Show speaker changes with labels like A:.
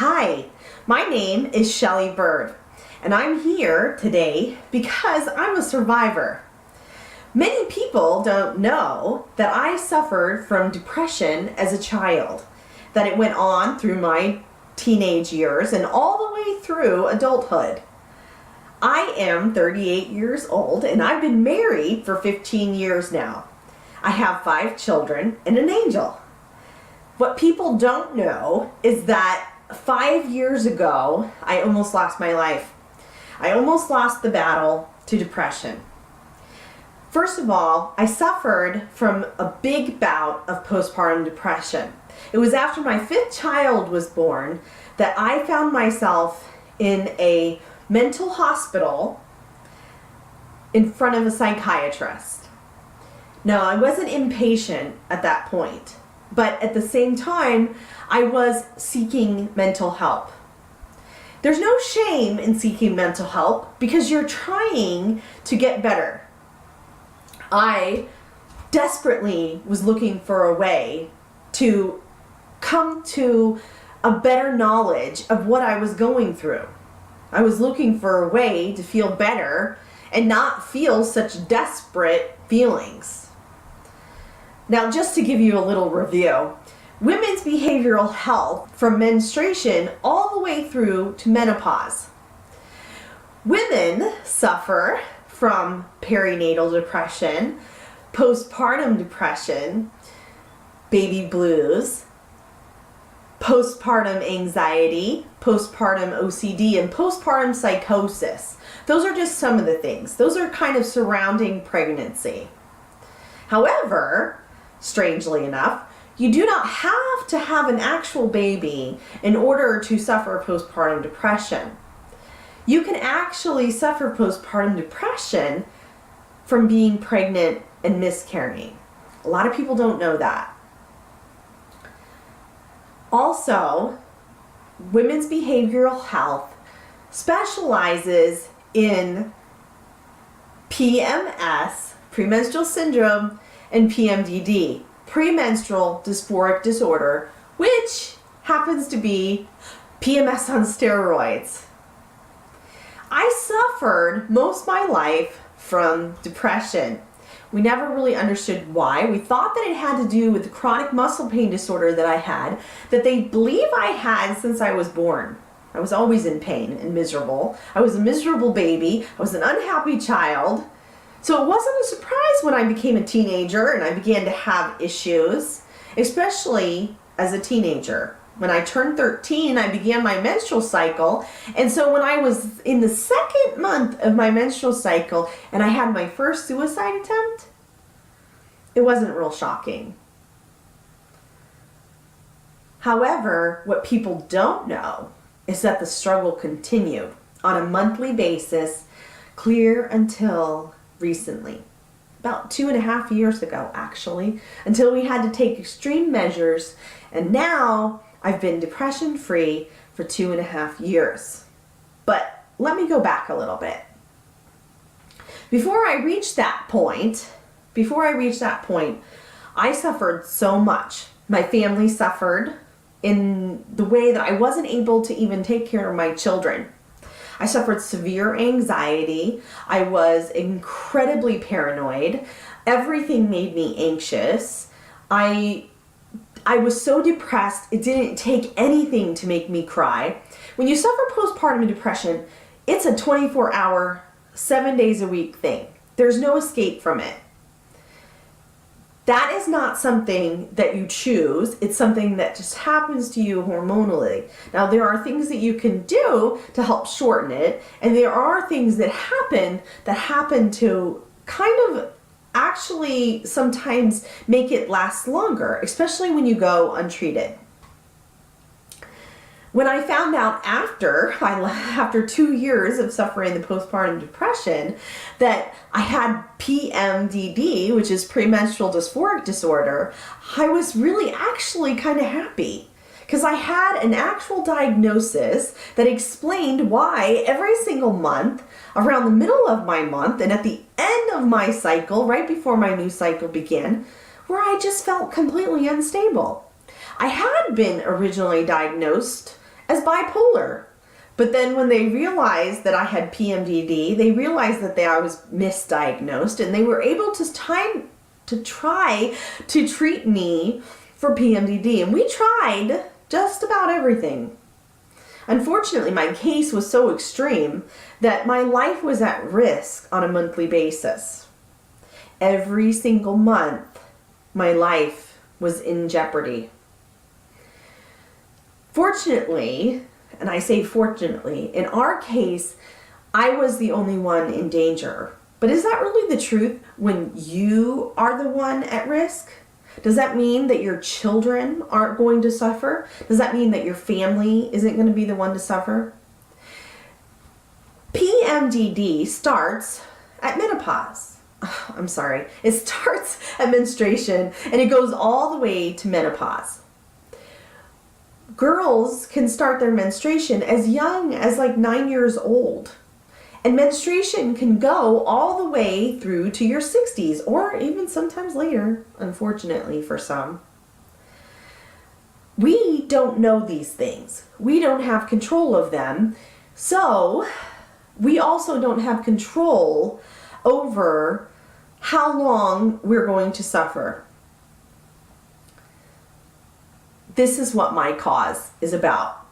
A: Hi, my name is Shelly Bird, and I'm here today because I'm a survivor. Many people don't know that I suffered from depression as a child, that it went on through my teenage years and all the way through adulthood. I am 38 years old and I've been married for 15 years now. I have 5 children and an angel. What people don't know is that 5 years ago, I almost lost my life. I almost lost the battle to depression. First of all, I suffered from a big bout of postpartum depression. It was after my 5th child was born that I found myself in a mental hospital in front of a psychiatrist. Now, I wasn't inpatient at that point, but at the same time, I was seeking mental help. There's no shame in seeking mental help because you're trying to get better. I desperately was looking for a way to come to a better knowledge of what I was going through. I was looking for a way to feel better and not feel such desperate feelings. Now, just to give you a little review, women's behavioral health from menstruation all the way through to menopause. Women suffer from perinatal depression, postpartum depression, baby blues, postpartum anxiety, postpartum OCD, and postpartum psychosis. Those are just some of the things. Those are kind of surrounding pregnancy. However, strangely enough, you do not have to have an actual baby in order to suffer postpartum depression. You can actually suffer postpartum depression from being pregnant and miscarrying. A lot of people don't know that. Also, women's behavioral health specializes in PMS, premenstrual syndrome, and PMDD, premenstrual dysphoric disorder, which happens to be PMS on steroids. I suffered most of my life from depression. We never really understood why. We thought that it had to do with the chronic muscle pain disorder that I had, that they believe I had since I was born. I was always in pain and miserable. I was a miserable baby. I was an unhappy child. So it wasn't a surprise when I became a teenager and I began to have issues, especially as a teenager. When I turned 13, I began my menstrual cycle. And so when I was in the 2nd month of my menstrual cycle and I had my first suicide attempt, it wasn't real shocking. However, what people don't know is that the struggle continued on a monthly basis, clear until recently, about 2.5 years ago actually, until we had to take extreme measures, and now I've been depression free for 2.5 years. But let me go back a little bit. Before I reached that point, I suffered so much. My family suffered in the way that I wasn't able to even take care of my children. I suffered severe anxiety. I was incredibly paranoid. Everything made me anxious. I was so depressed, it didn't take anything to make me cry. When you suffer postpartum depression, it's a 24-hour, 7 days a week thing. There's no escape from it. That is not something that you choose. It's something that just happens to you hormonally. Now, there are things that you can do to help shorten it, and there are things that happen to kind of actually sometimes make it last longer, especially when you go untreated. When I found out after 2 years of suffering the postpartum depression that I had PMDD, which is premenstrual dysphoric disorder, I was really actually kind of happy because I had an actual diagnosis that explained why every single month, around the middle of my month and at the end of my cycle, right before my new cycle began, where I just felt completely unstable. I had been originally diagnosed as bipolar. But then when they realized that I had PMDD, they realized that I was misdiagnosed, and they were able to try to treat me for PMDD. And we tried just about everything. Unfortunately, my case was so extreme that my life was at risk on a monthly basis. Every single month, my life was in jeopardy. Fortunately, and I say fortunately, in our case, I was the only one in danger. But is that really the truth when you are the one at risk? Does that mean that your children aren't going to suffer? Does that mean that your family isn't going to be the one to suffer? PMDD starts at menopause. I'm sorry. It starts at menstruation and it goes all the way to menopause. Girls can start their menstruation as young as like 9 years old. And menstruation can go all the way through to your 60s or even sometimes later, unfortunately for some. We don't know these things. We don't have control of them. So we also don't have control over how long we're going to suffer. This is what my cause is about.